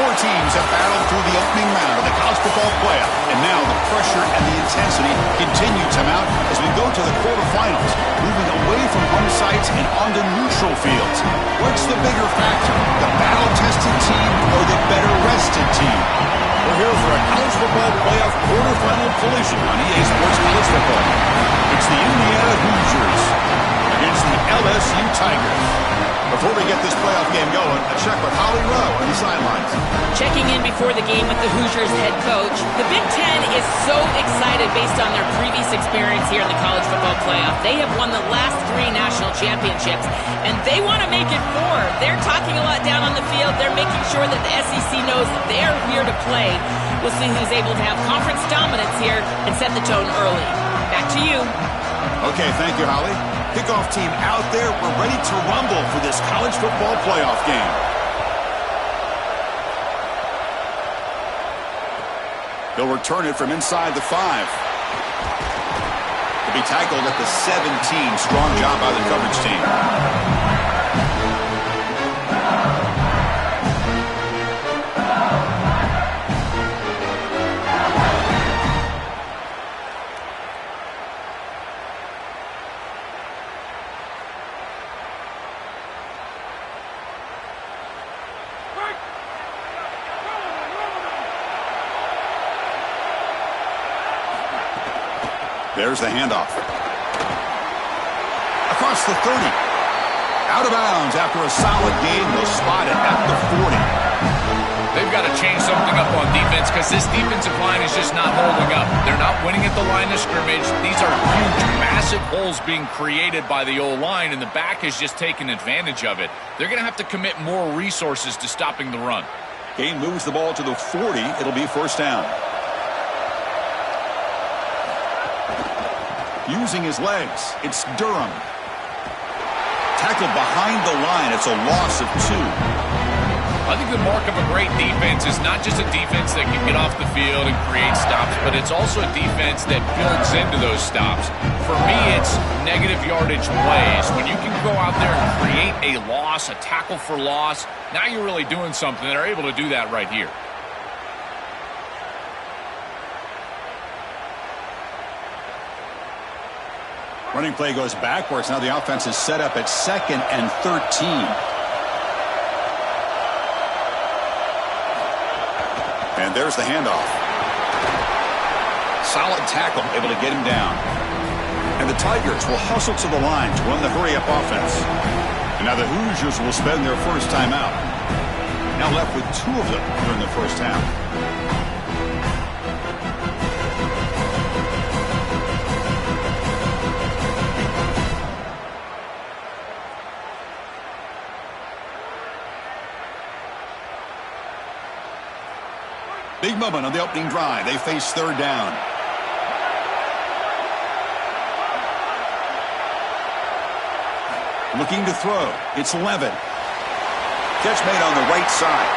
Four teams have battled through the opening round of the college football playoff, and now the pressure and the intensity continue to mount as we go to the quarterfinals, moving away from home sites and onto neutral fields. What's the bigger factor, the battle-tested team or the better-rested team? We're here for a college football playoff quarterfinal collision on EA Sports College Football. It's the Indiana Hoosiers against the LSU Tigers. Before we get this playoff game going, a check with Holly Rowe on the sidelines. Checking in before the game with the Hoosiers head coach. The Big Ten is so excited based on their previous experience here in the college football playoff. They have won the last 3 national championships, and they want to make it 4. They're talking a lot down on the field. They're making sure that the SEC knows they're here to play. We'll see who's able to have conference dominance here and set the tone early. Back to you. Okay, thank you, Holly. Kickoff team out there. We're ready to rumble for this college football playoff game. He'll return it from inside the 5. He'll be tackled at the 17. Strong job by the coverage team. There's the handoff. Across the 30. Out of bounds after a solid game. They'll spot it at the 40. They've got to change something up on defense because this defensive line is just not holding up. They're not winning at the line of scrimmage. These are huge, massive holes being created by the O-line, and the back is just taking advantage of it. They're going to have to commit more resources to stopping the run. Gain moves the ball to the 40. It'll be first down. Using his legs, it's Durham. Tackled behind the line. It's a loss of 2. I think the mark of a great defense is not just a defense that can get off the field and create stops, but it's also a defense that builds into those stops. For me, it's negative yardage plays. When you can go out there and create a loss, a tackle for loss, now you're really doing something. They're able to do that right here. Running play goes backwards. Now the offense is set up at 2nd and 13. And there's the handoff. Solid tackle, able to get him down. And the Tigers will hustle to the line to run the hurry-up offense. And now the Hoosiers will spend their first timeout. Now left with 2 of them during the first half. Big moment on the opening drive. They face 3rd down. Looking to throw. It's Levin. Catch made on the right side.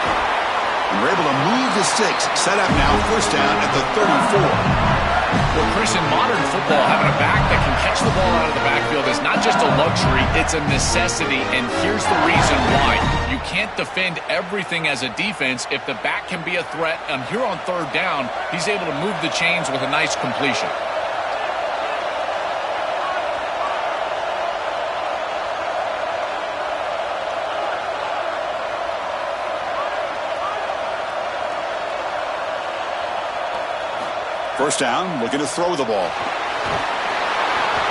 And we're able to move the sticks. Set up now. First down at the 34. Well, Chris, in modern football, having a back that can catch the ball out of the backfield is not just a luxury, it's a necessity, and here's the reason why. You can't defend everything as a defense if the back can be a threat, and here on 3rd down, he's able to move the chains with a nice completion. First down, looking to throw the ball.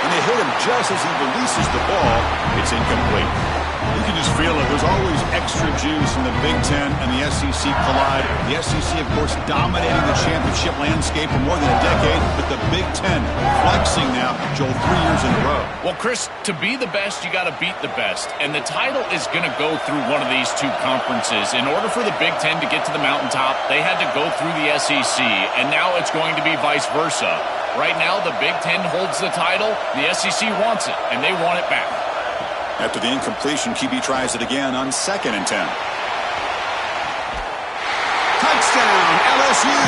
And they hit him just as he releases the ball. It's incomplete. You can just feel it. There's always extra juice when the Big Ten and the SEC collide. The SEC, of course, dominating the championship landscape for more than a decade, but the Big Ten flexing now, Joel, 3 years in a row. Well, Chris, to be the best, you got to beat the best. And the title is going to go through one of these 2 conferences. In order for the Big Ten to get to the mountaintop, they had to go through the SEC, and now it's going to be vice versa. Right now, the Big Ten holds the title. The SEC wants it, and they want it back. After the incompletion, QB tries it again on 2nd and 10. Touchdown, LSU,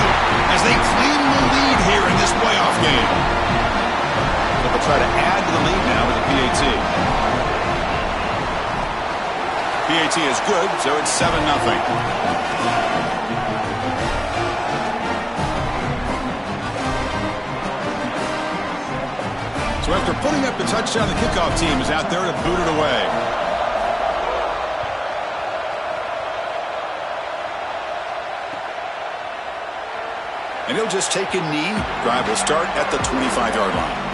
as they claim the lead here in this playoff game. They'll try to add to the lead now with a PAT. PAT is good, so it's 7-0. So after putting up the touchdown, the kickoff team is out there to boot it away. And he'll just take a knee. Drive will start at the 25-yard line.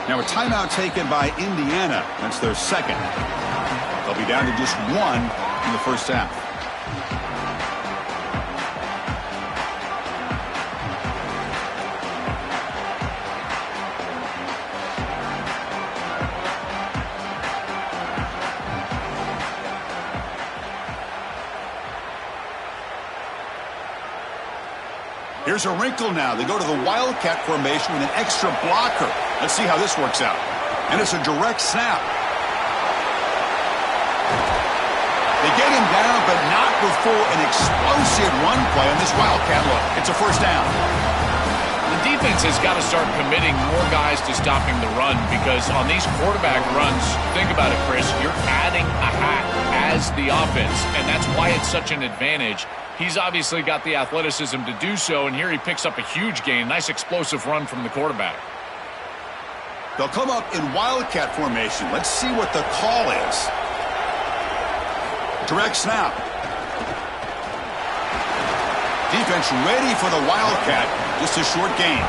Now a timeout taken by Indiana. That's their second. They'll be down to just one in the first half. Here's a wrinkle now. They go to the Wildcat formation with an extra blocker. Let's see how this works out. And it's a direct snap. They get him down, but not before an explosive run play on this Wildcat look. It's a first down. The defense has got to start committing more guys to stopping the run because on these quarterback runs, think about it, Chris, you're adding a hat as the offense, and that's why it's such an advantage. He's obviously got the athleticism to do so, and here he picks up a huge gain. Nice explosive run from the quarterback. They'll come up in Wildcat formation. Let's see what the call is. Direct snap. Defense ready for the Wildcat. Just a short gain.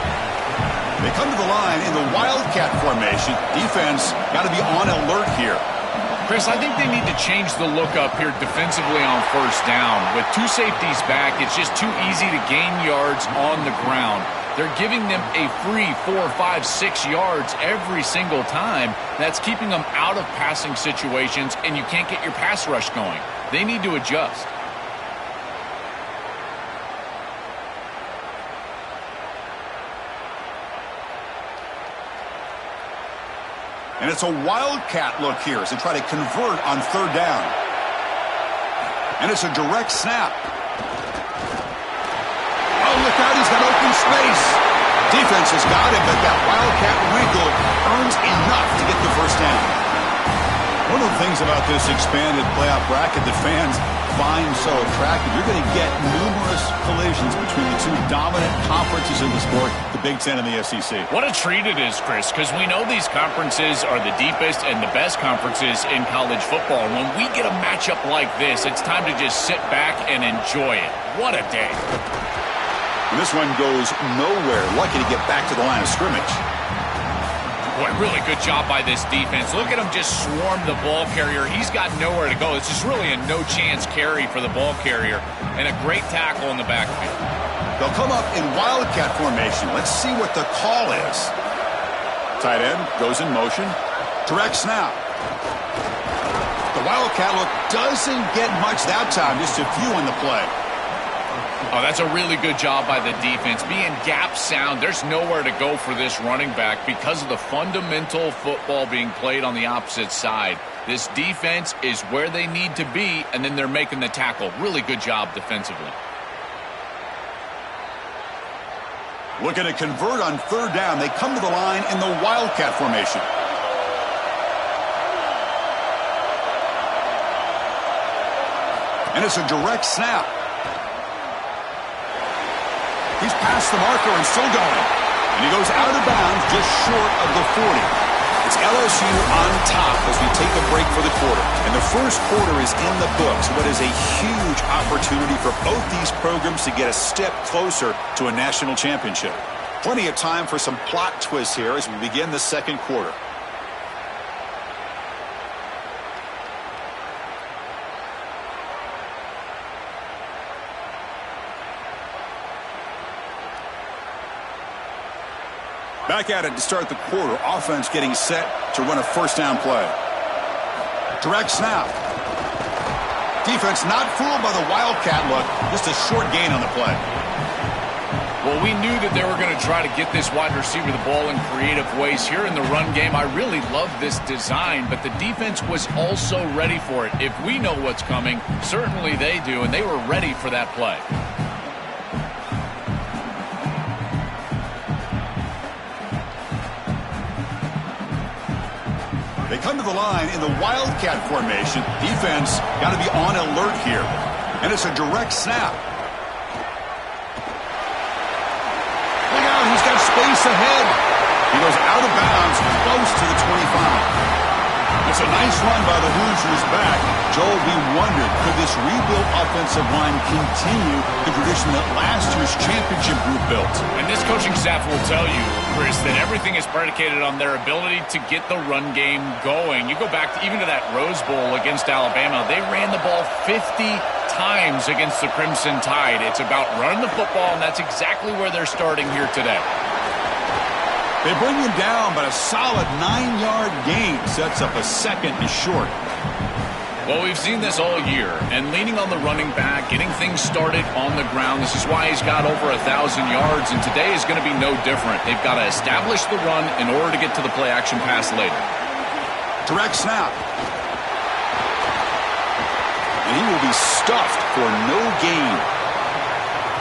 They come to the line in the Wildcat formation. Defense got to be on alert here. Chris, I think they need to change the look up here defensively on first down. With two safeties back, it's just too easy to gain yards on the ground. They're giving them a free 4, 5, 6 yards every single time. That's keeping them out of passing situations, and you can't get your pass rush going. They need to adjust. And it's a Wildcat look here as they try to convert on third down. And it's a direct snap. Oh, look out, he's got open space. Defense has got him, but that Wildcat wrinkle earns enough to get the first down. One of the things about this expanded playoff bracket that fans find so attractive, you're going to get numerous collisions between the two dominant conferences in the sport, the Big Ten and the SEC. What a treat it is, Chris, because we know these conferences are the deepest and the best conferences in college football. When we get a matchup like this, it's time to just sit back and enjoy it. What a day. And this one goes nowhere. Lucky to get back to the line of scrimmage. Boy, really good job by this defense. Look at him just swarm the ball carrier. He's got nowhere to go. It's just really a no-chance carry for the ball carrier. And a great tackle in the backfield. They'll come up in Wildcat formation. Let's see what the call is. Tight end goes in motion. Direct snap. The Wildcat look doesn't get much that time. Just a few on the play. Oh, that's a really good job by the defense. Being gap sound, there's nowhere to go for this running back because of the fundamental football being played on the opposite side. This defense is where they need to be, and then they're making the tackle. Really good job defensively. Looking to convert on third down. They come to the line in the Wildcat formation. And it's a direct snap. He's past the marker and still going. And he goes out of bounds just short of the 40. It's LSU on top as we take a break for the quarter. And the first quarter is in the books. What is a huge opportunity for both these programs to get a step closer to a national championship. Plenty of time for some plot twists here as we begin the second quarter. Back at it to start the quarter. Offense getting set to run a first down play. Direct snap. Defense not fooled by the Wildcat look. Just a short gain on the play. Well, we knew that they were going to try to get this wide receiver the ball in creative ways. Here in the run game, I really love this design, but the defense was also ready for it. If we know what's coming, certainly they do, and they were ready for that play. They come to the line in the Wildcat formation. Defense got to be on alert here. And it's a direct snap. Look out, he's got space ahead. He goes out of bounds, close to the 25. It's a nice run by the Hoosiers back. Joel, we wondered, could this rebuilt offensive line continue the tradition that last year's championship group built? And this coaching staff will tell you, Chris, that everything is predicated on their ability to get the run game going. You go back even to that Rose Bowl against Alabama. They ran the ball 50 times against the Crimson Tide. It's about running the football, and that's exactly where they're starting here today. They bring him down, but a solid 9-yard gain sets up a second and short. Well, we've seen this all year, and leaning on the running back, getting things started on the ground. This is why he's got over 1,000 yards, and today is going to be no different. They've got to establish the run in order to get to the play-action pass later. Direct snap. And he will be stuffed for no gain.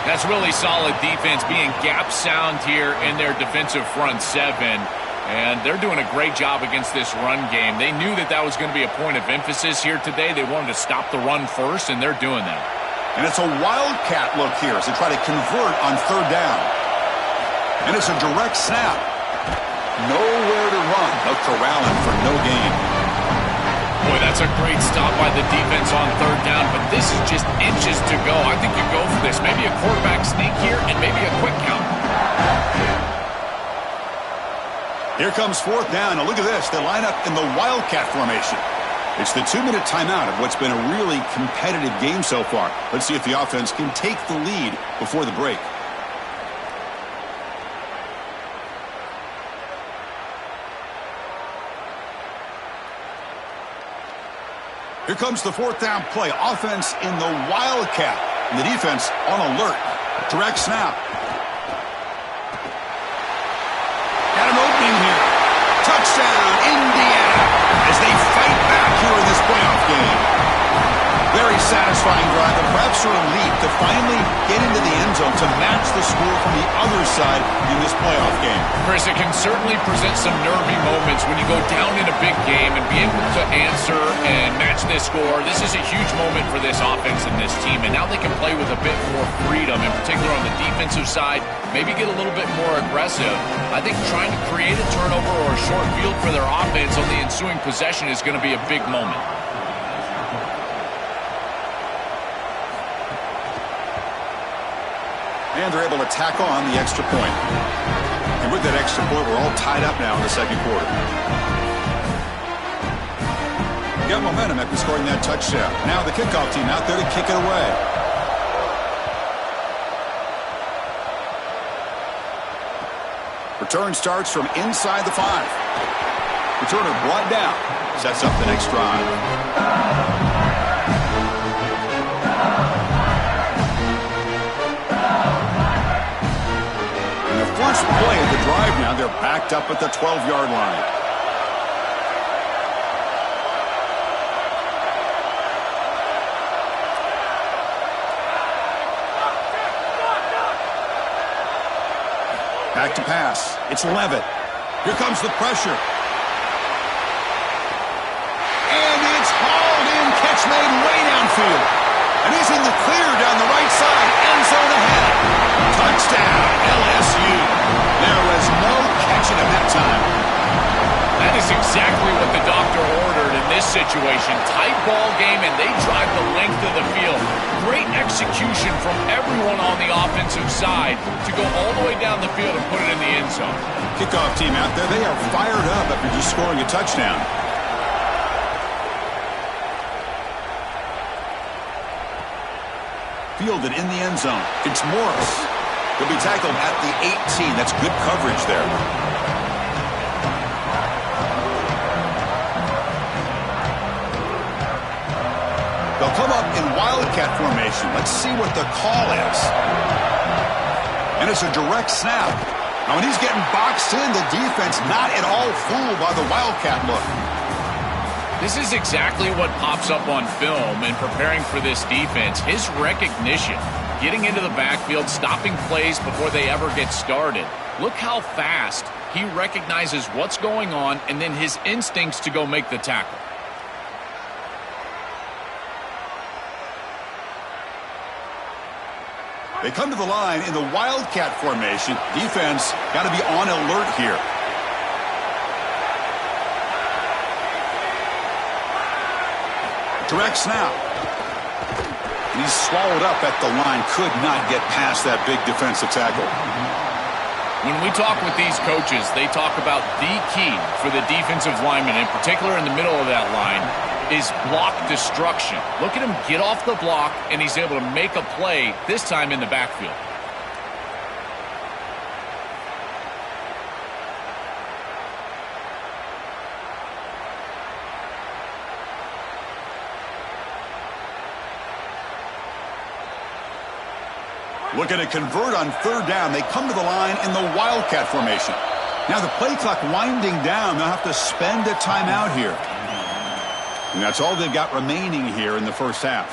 That's really solid defense, being gap sound here in their defensive front seven. And they're doing a great job against this run game. They knew that that was going to be a point of emphasis here today. They wanted to stop the run first, and they're doing that. And it's a wildcat look here as they try to convert on third down. And it's a direct snap. Nowhere to run. They'll corral him for no gain. Boy, that's a great stop by the defense on third down, but this is just inches to go. I think you go for this. Maybe a quarterback sneak here and maybe a quick count. Here comes fourth down. Now look at this. They line up in the Wildcat formation. It's the 2-minute timeout of what's been a really competitive game so far. Let's see if the offense can take the lead before the break. Here comes the fourth down play. Offense in the Wildcat. And the defense on alert. Direct snap. Got an opening here. Touchdown, Indiana, as they fight back here in this playoff game. Very satisfying drive, and perhaps a relief to finally get into the end zone to match the score from the other side in this playoff game. Chris, it can certainly present some nervy moments when you go down in a big game and be able to answer and match this score. This is a huge moment for this offense and this team, and now they can play with a bit more freedom, in particular on the defensive side, maybe get a little bit more aggressive. I think trying to create a turnover or a short field for their offense on the ensuing possession is going to be a big moment. And they're able to tack on the extra point. And with that extra point, we're all tied up now in the second quarter. Got momentum after scoring that touchdown. Now the kickoff team out there to kick it away. Return starts from inside the 5. Returner brought down. Sets up the next drive. First play of the drive now. They're backed up at the 12-yard line. Back to pass. It's Levitt. Here comes the pressure. And it's hauled in. Catch made way downfield. And he's in the clear down the right side. End zone ahead. Touchdown, LSU. There was no catching him that time. That is exactly what the doctor ordered in this situation. Tight ball game, and they drive the length of the field. Great execution from everyone on the offensive side to go all the way down the field and put it in the end zone. Kickoff team out there, they are fired up after just scoring a touchdown. Fielded in the end zone. It's Morris. He'll be tackled at the 18. That's good coverage there. They'll come up in Wildcat formation. Let's see what the call is. And it's a direct snap. Now, when he's getting boxed in, the defense not at all fooled by the Wildcat look. This is exactly what pops up on film in preparing for this defense. His recognition, getting into the backfield, stopping plays before they ever get started. Look how fast he recognizes what's going on and then his instincts to go make the tackle. They come to the line in the Wildcat formation. Defense got to be on alert here. Direct snap. And he's swallowed up at the line. Could not get past that big defensive tackle. When we talk with these coaches, they talk about the key for the defensive lineman, in particular in the middle of that line, is block destruction. Look at him get off the block, and he's able to make a play, this time in the backfield. Looking to convert on third down. They come to the line in the Wildcat formation. Now the play clock winding down. They'll have to spend a timeout here. And that's all they've got remaining here in the first half.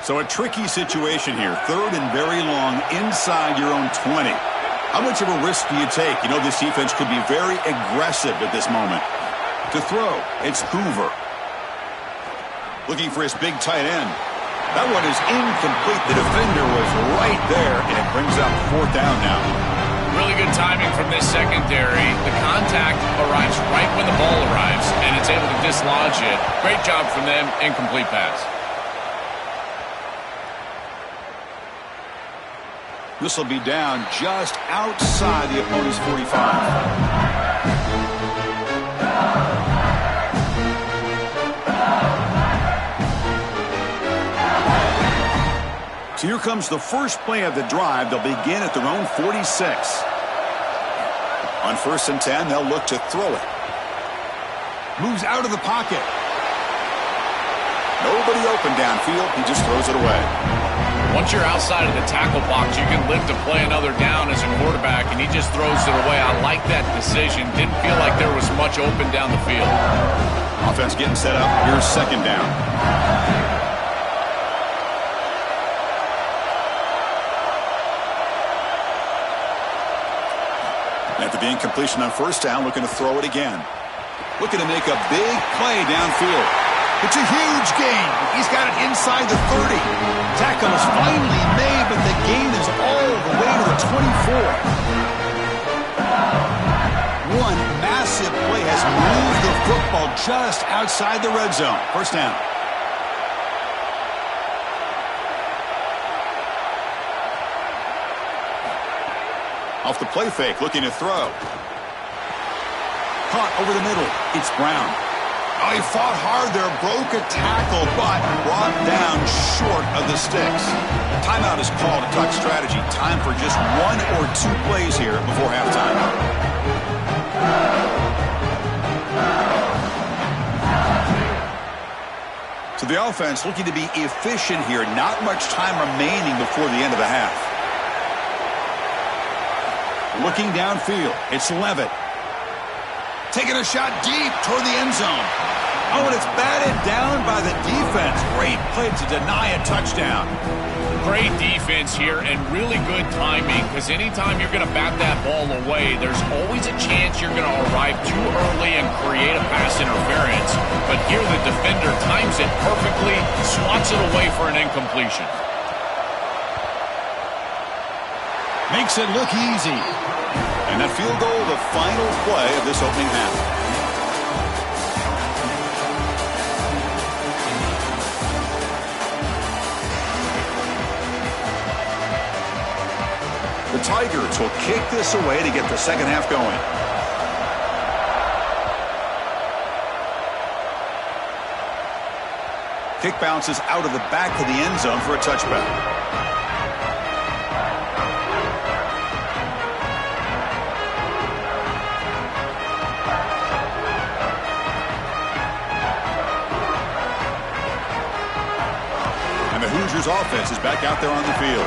So a tricky situation here. Third and very long inside your own 20. How much of a risk do you take? You know, this defense could be very aggressive at this moment. To throw, it's Hoover. Looking for his big tight end. That one is incomplete. The defender was right there, and it brings up fourth down now. Really good timing from this secondary. The contact arrives right when the ball arrives, and it's able to dislodge it. Great job from them. Incomplete pass. This will be down just outside the opponent's 45. So here comes the first play of the drive. They'll begin at their own 46. On 1st and 10, they'll look to throw it. Moves out of the pocket. Nobody open downfield. He just throws it away. Once you're outside of the tackle box, you can live to play another down as a quarterback, and he just throws it away. I like that decision. Didn't feel like there was much open down the field. Offense getting set up. Here's second down. After the incompletion on first down, looking to throw it again. Looking to make a big play downfield. It's a huge gain. He's got it inside the 30. Tackle is finally made, but the gain is all the way to the 24. One massive play has moved the football just outside the red zone. First down. Off the play fake, looking to throw. Caught over the middle. It's Brown. Oh, he fought hard there, broke a tackle, but brought down short of the sticks. Timeout is called to talk strategy. Time for just one or two plays here before halftime. So the offense looking to be efficient here. Not much time remaining before the end of the half. Looking downfield, it's Levitt. Taking a shot deep toward the end zone. Oh, and it's batted down by the defense. Great play to deny a touchdown. Great defense here and really good timing, because anytime you're going to bat that ball away, there's always a chance you're going to arrive too early and create a pass interference. But here the defender times it perfectly, swats it away for an incompletion. Makes it look easy. And that field goal, the final play of this opening half. The Tigers will kick this away to get the second half going. Kick bounces out of the back of the end zone for a touchback. Hoosiers offense is back out there on the field.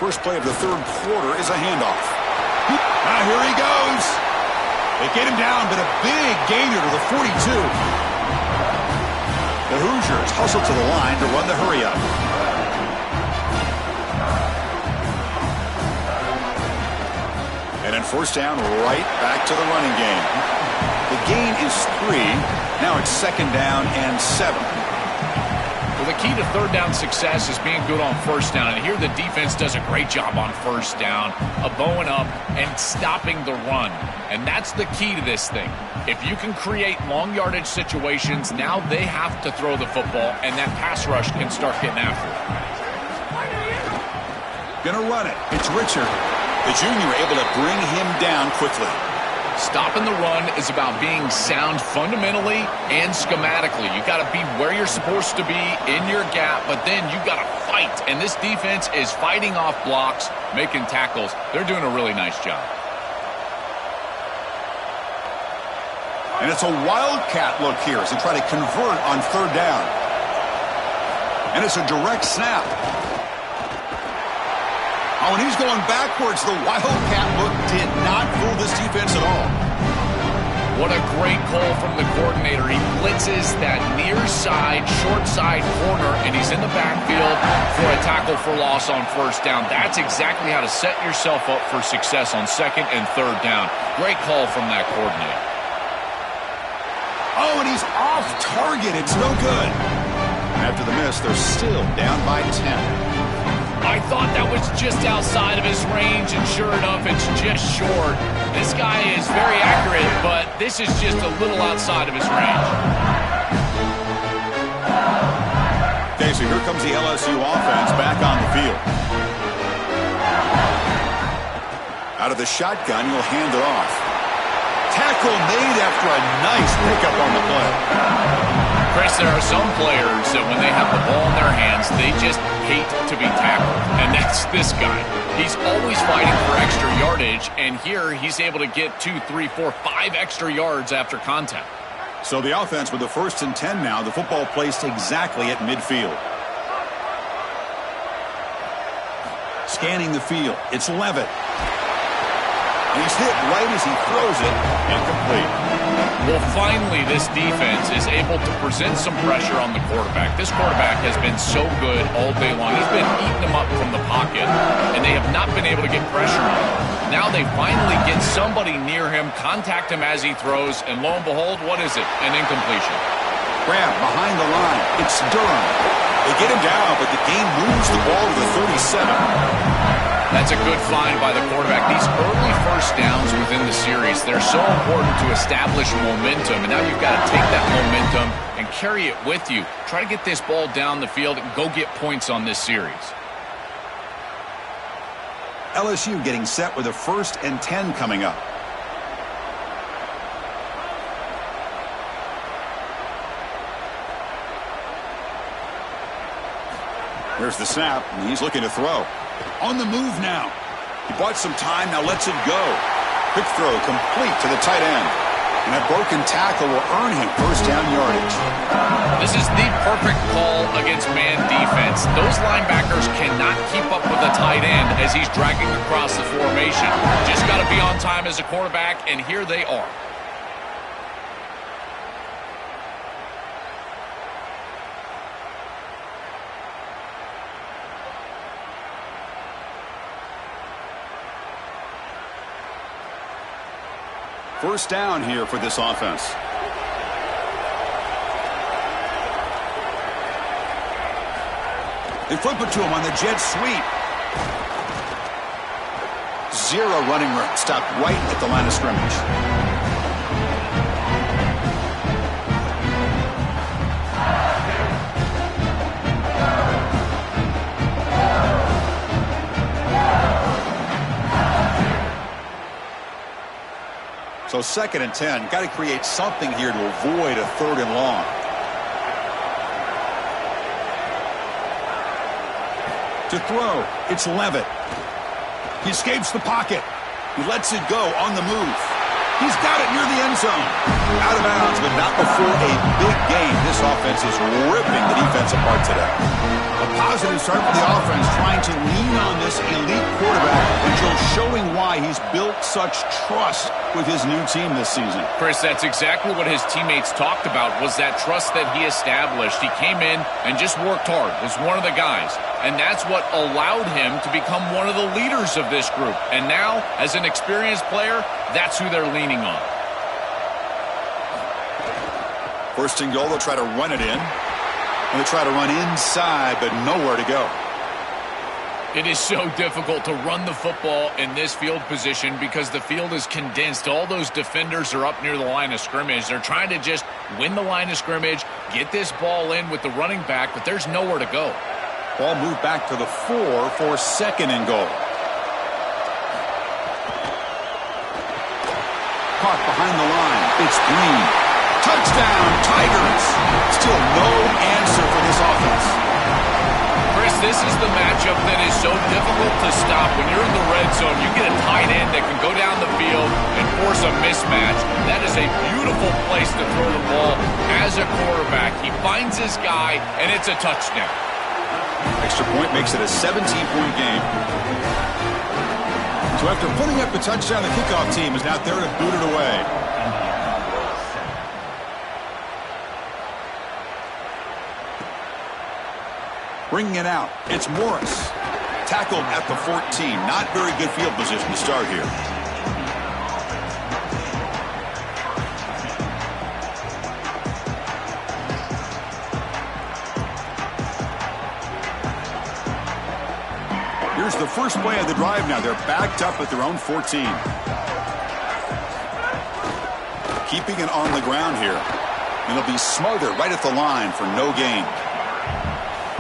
First play of the third quarter is a handoff. Now here he goes. They get him down, but a big gainer to the 42. The Hoosiers hustle to the line to run the hurry up. And then first down, right back to the running game. The gain is 3. Now it's second down and 7. Well, the key to third down success is being good on first down. And here the defense does a great job on first down of bowing up and stopping the run. And that's the key to this thing. If you can create long yardage situations, now they have to throw the football, and that pass rush can start getting after it. Gonna run it. It's Richard. The junior able to bring him down quickly. Stopping the run is about being sound fundamentally and schematically. You got to be where you're supposed to be in your gap, but then you got to fight. And this defense is fighting off blocks, making tackles. They're doing a really nice job. And it's a wildcat look here as they try to convert on third down. And it's a direct snap. Oh, and he's going backwards. The wildcat look did not fool this defense at all. What a great call from the coordinator. He blitzes that near side, short side corner, and he's in the backfield for a tackle for loss on first down. That's exactly how to set yourself up for success on second and third down. Great call from that coordinator. Oh, and he's off target. It's no good. After the miss, they're still down by 10. I thought that was just outside of his range, and sure enough, it's just short. This guy is very accurate, but this is just a little outside of his range. Okay, so here comes the LSU offense back on the field. Out of the shotgun, he'll hand it off. Tackle made after a nice pickup on the play. Chris, there are some players that when they have the ball in their hands, they just hate to be tackled. And that's this guy. He's always fighting for extra yardage, and here he's able to get 2, 3, 4, 5 extra yards after contact. So the offense with the 1st and 10 now, the football placed exactly at midfield. Scanning the field, it's Levitt. And he's hit right as he throws it, incomplete. Well, finally, this defense is able to present some pressure on the quarterback. This quarterback has been so good all day long. He's been eating them up from the pocket, and they have not been able to get pressure on him. Now they finally get somebody near him, contact him as he throws, and lo and behold, what is it? An incompletion. Grab behind the line. It's Durham. They get him down, but the game moves the ball to the 37. That's a good find by the quarterback. These early first downs within the series, they're so important to establish momentum. And now you've got to take that momentum and carry it with you. Try to get this ball down the field and go get points on this series. LSU getting set with a 1st and 10 coming up. Here's the snap, and he's looking to throw. On the move now. He bought some time, now lets it go. Quick throw, complete to the tight end. And that broken tackle will earn him first down yardage. This is the perfect call against man defense. Those linebackers cannot keep up with the tight end as he's dragging across the formation. Just got to be on time as a quarterback, and here they are. First down here for this offense. They flip it to him on the jet sweep. 0 running room. Stopped right at the line of scrimmage. So 2nd and 10. Got to create something here to avoid a 3rd and long. To throw, it's Levitt. He escapes the pocket. He lets it go on the move. He's got it near the end zone. Out of bounds, but not before a big game. This offense is ripping the defense apart today. A positive start for the offense, trying to lean on this elite quarterback until showing why he's built such trust with his new team this season. Chris, that's exactly what his teammates talked about, was that trust that he established. He came in and just worked hard, was one of the guys. And that's what allowed him to become one of the leaders of this group. And now, as an experienced player, that's who they're leaning on. First and goal, they'll try to run it in. And they try to run inside, but nowhere to go. It is so difficult to run the football in this field position because the field is condensed. All those defenders are up near the line of scrimmage. They're trying to just win the line of scrimmage, get this ball in with the running back, but there's nowhere to go. Ball moved back to the 4 for second and goal. Caught behind the line. It's Green. Touchdown, Tigers. Still no answer for this offense. Chris, this is the matchup that is so difficult to stop. When you're in the red zone, you get a tight end that can go down the field and force a mismatch. That is a beautiful place to throw the ball as a quarterback. He finds his guy, and it's a touchdown. Extra point makes it a 17-point game. So after putting up the touchdown, the kickoff team is out there to boot it away. Bringing it out, it's Morris. Tackled at the 14. Not very good field position to start here. Here's the first play of the drive now. They're backed up at their own 14. Keeping it on the ground here. And it'll be smothered right at the line for no gain.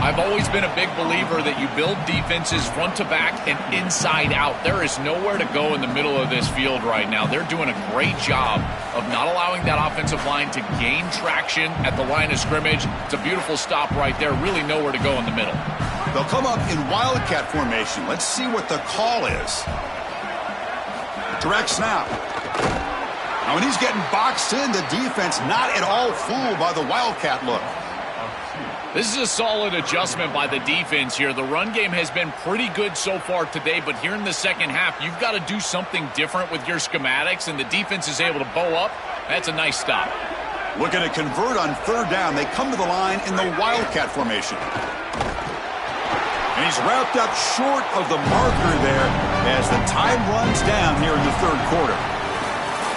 I've always been a big believer that you build defenses front to back and inside out. There is nowhere to go in the middle of this field right now. They're doing a great job of not allowing that offensive line to gain traction at the line of scrimmage. It's a beautiful stop right there. Really nowhere to go in the middle. They'll come up in wildcat formation. Let's see what the call is. Direct snap. Now when he's getting boxed in, the defense not at all fooled by the wildcat look. This is a solid adjustment by the defense here. The run game has been pretty good so far today, but here in the second half, you've got to do something different with your schematics, and the defense is able to bow up. That's a nice stop. Looking to convert on third down. They come to the line in the wildcat formation. And he's wrapped up short of the marker there as the time runs down here in the third quarter.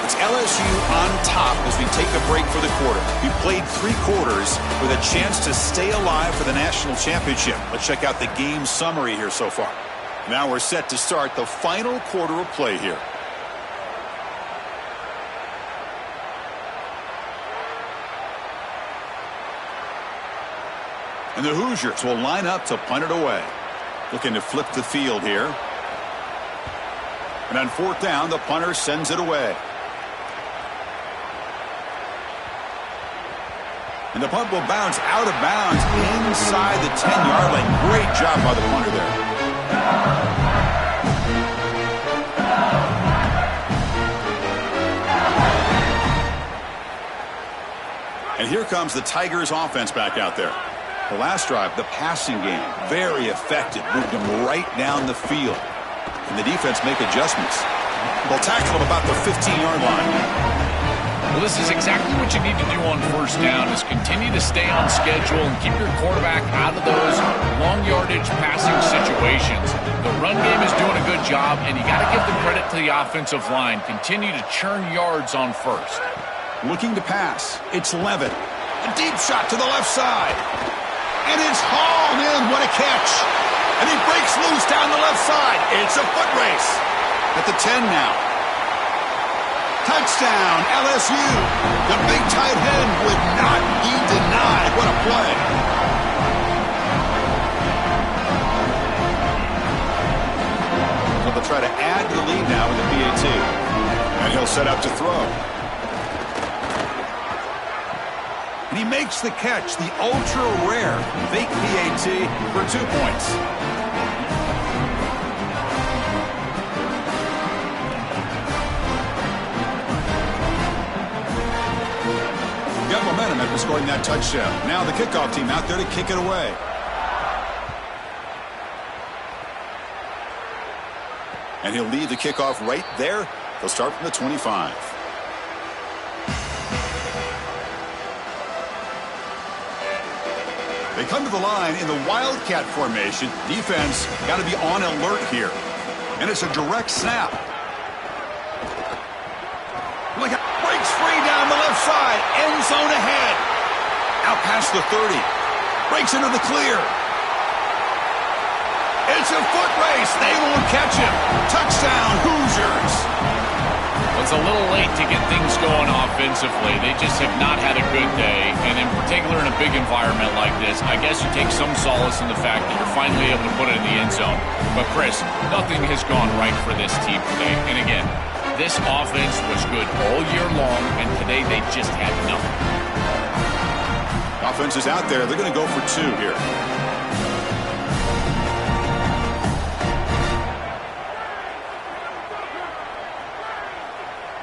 It's LSU on top as we take a break for the quarter. We played 3 quarters with a chance to stay alive for the national championship. Let's check out the game summary here so far. Now we're set to start the final quarter of play here. And the Hoosiers will line up to punt it away. Looking to flip the field here. And on fourth down, the punter sends it away. And the punt will bounce out of bounds inside the 10-yard line. Great job by the punter there. And here comes the Tigers offense back out there. The last drive, the passing game, very effective. Moved them right down the field. And the defense make adjustments. They'll tackle them about the 15-yard line. Well, this is exactly what you need to do on first down, is continue to stay on schedule and keep your quarterback out of those long yardage passing situations. The run game is doing a good job, and you got to give the credit to the offensive line. Continue to churn yards on first. Looking to pass. It's Levitt. A deep shot to the left side. And it's hauled in. What a catch. And he breaks loose down the left side. It's a foot race. At the 10 now. Touchdown, LSU. The big tight end would not be denied. What a play. So they'll try to add to the lead now with the PAT. And he'll set up to throw. And he makes the catch, the ultra-rare fake PAT for 2 points. after scoring that touchdown. Now the kickoff team out there to kick it away. And he'll leave the kickoff right there. They'll start from the 25. They come to the line in the Wildcat formation. Defense got to be on alert here. And it's a direct snap. Look out. Breaks free down the left side. End zone ahead. Out past the 30. Breaks into the clear. It's a foot race. They won't catch him. Touchdown, Hoosiers. It's a little late to get things going offensively. They just have not had a good day, and in particular in a big environment like this, I guess you take some solace in the fact that you're finally able to put it in the end zone. But, Chris, nothing has gone right for this team today. And again, this offense was good all year long, and today they just had nothing. Offense is out there. They're going to go for 2 here.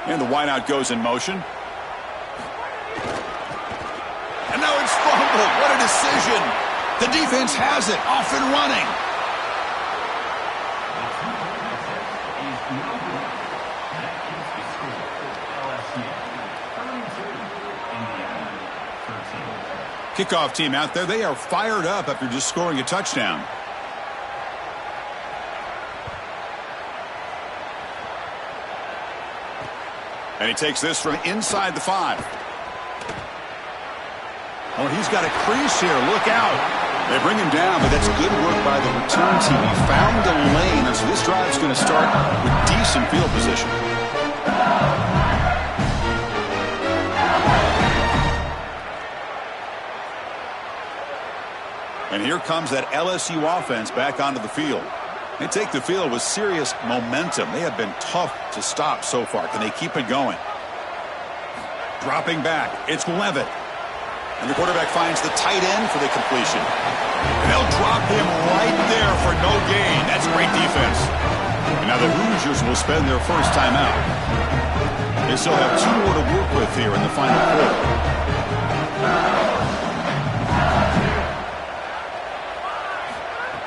And the wideout goes in motion. And now it's fumbled. What a decision. The defense has it. Off and running. Kickoff team out there. They are fired up after just scoring a touchdown. And he takes this from inside the 5. Oh, he's got a crease here. Look out. They bring him down, but that's good work by the return team. He found a lane, and so this drive's going to start with decent field position. And here comes that LSU offense back onto the field. They take the field with serious momentum. They have been tough to stop so far. Can they keep it going? Dropping back. It's Levitt. And the quarterback finds the tight end for the completion. And they'll drop him right there for no gain. That's great defense. And now the Hoosiers will spend their first timeout. They still have 2 more to work with here in the final quarter.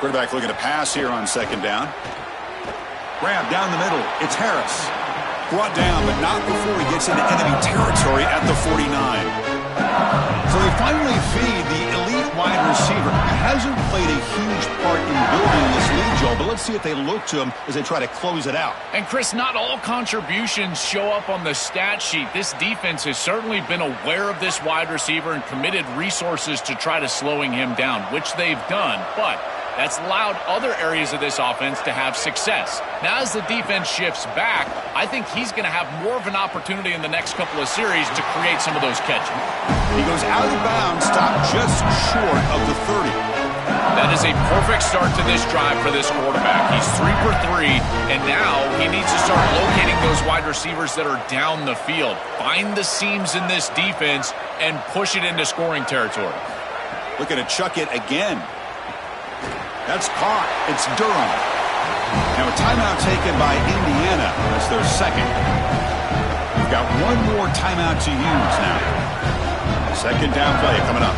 Quarterback looking to pass here on second down. Grab down the middle. It's Harris. Brought down, but not before he gets into enemy territory at the 49. So they finally feed the elite wide receiver. He hasn't played a huge part in building this lead, Joel, but let's see if they look to him as they try to close it out. And, Chris, not all contributions show up on the stat sheet. This defense has certainly been aware of this wide receiver and committed resources to try to slowing him down, which they've done, but that's allowed other areas of this offense to have success. Now, as the defense shifts back, I think he's going to have more of an opportunity in the next couple of series to create some of those catches. He goes out of bounds, stopped just short of the 30. That is a perfect start to this drive for this quarterback. He's 3 for 3, and now he needs to start locating those wide receivers that are down the field. Find the seams in this defense and push it into scoring territory. Looking to chuck it again. That's caught. It's Durham. Now a timeout taken by Indiana. That's their second. We've got 1 more timeout to use now. Second down play coming up.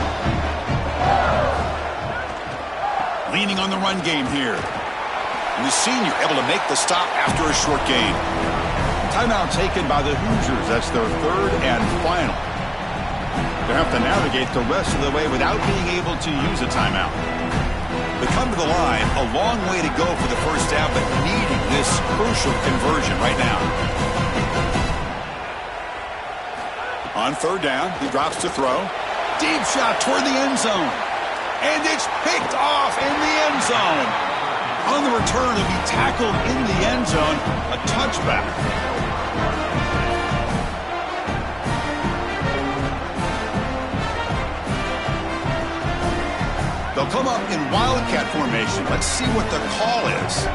Leaning on the run game here. And the senior able to make the stop after a short gain. Timeout taken by the Hoosiers. That's their 3rd and final. They'll have to navigate the rest of the way without being able to use a timeout. They come to the line, a long way to go for the first down, but needing this crucial conversion right now. On 3rd down, he drops to throw. Deep shot toward the end zone. And it's picked off in the end zone. On the return, he'll be tackled in the end zone. A touchback. They'll come up in Wildcat formation. Let's see what the call is.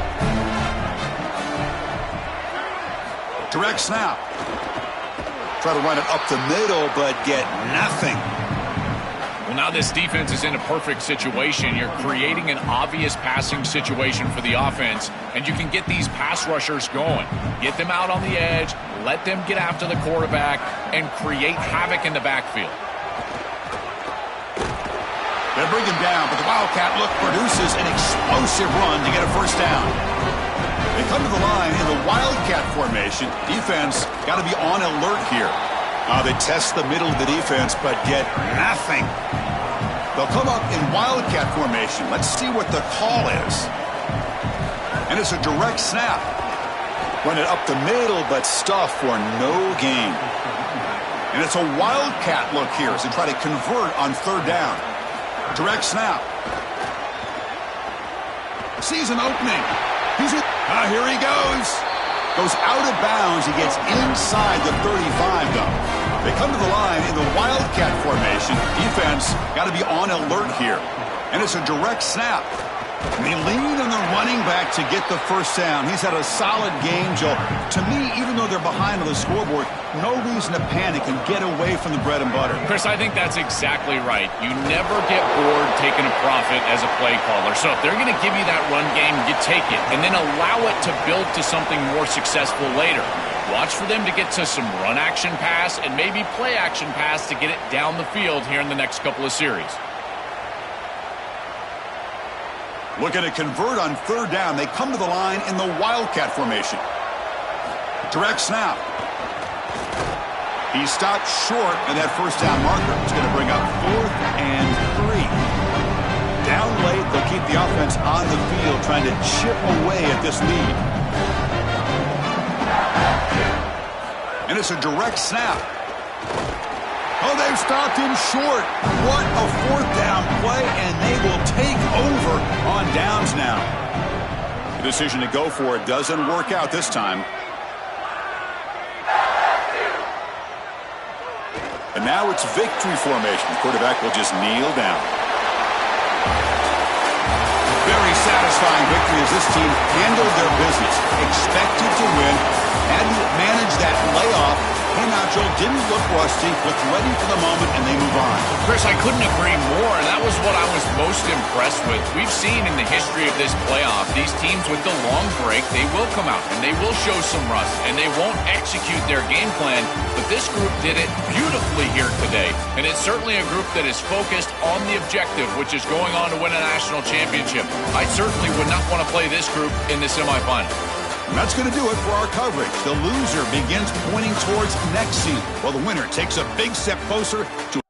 Direct snap. Try to run it up the middle, but get nothing. Well, now this defense is in a perfect situation. You're creating an obvious passing situation for the offense, and you can get these pass rushers going. Get them out on the edge, let them get after the quarterback, and create havoc in the backfield. They bring him down, but the Wildcat look produces an explosive run to get a first down. They come to the line in the Wildcat formation. Defense got to be on alert here. They test the middle of the defense, but get nothing. They'll come up in Wildcat formation. Let's see what the call is. And it's a direct snap. Run it up the middle, but stuff for no gain. And it's a Wildcat look here as they try to convert on third down. Direct snap. Sees an opening. Here he goes. Goes out of bounds. He gets inside the 35, though. They come to the line in the Wildcat formation. Defense got to be on alert here. And it's a direct snap. And they lean on the running back to get the first down. He's had a solid game, Joe. To me, even though they're behind on the scoreboard, no reason to panic and get away from the bread and butter. Chris, I think that's exactly right. You never get bored taking a profit as a play caller. So if they're going to give you that run game, you take it. And then allow it to build to something more successful later. Watch for them to get to some run action pass and maybe play action pass to get it down the field here in the next couple of series. Looking to convert on third down. They come to the line in the Wildcat formation. Direct snap. He stopped short of that first down marker. It's going to bring up 4th and 3. Down late, they'll keep the offense on the field trying to chip away at this lead. And it's a direct snap. Oh, they've stopped him short. What a 4th down play, and they will take over on downs now. The decision to go for it doesn't work out this time. And now it's victory formation. The quarterback will just kneel down. Very satisfying victory as this team handled their business. Expected to win. Had to manage that layoff. Came out, Joe, didn't look rusty, looked ready for the moment, and they move on. Chris, I couldn't agree more, and that was what I was most impressed with. We've seen in the history of this playoff, these teams with the long break, they will come out, and they will show some rust, and they won't execute their game plan, but this group did it beautifully here today, and it's certainly a group that is focused on the objective, which is going on to win a national championship. I certainly would not want to play this group in the semifinal. And that's going to do it for our coverage. The loser begins pointing towards next season, while the winner takes a big step closer to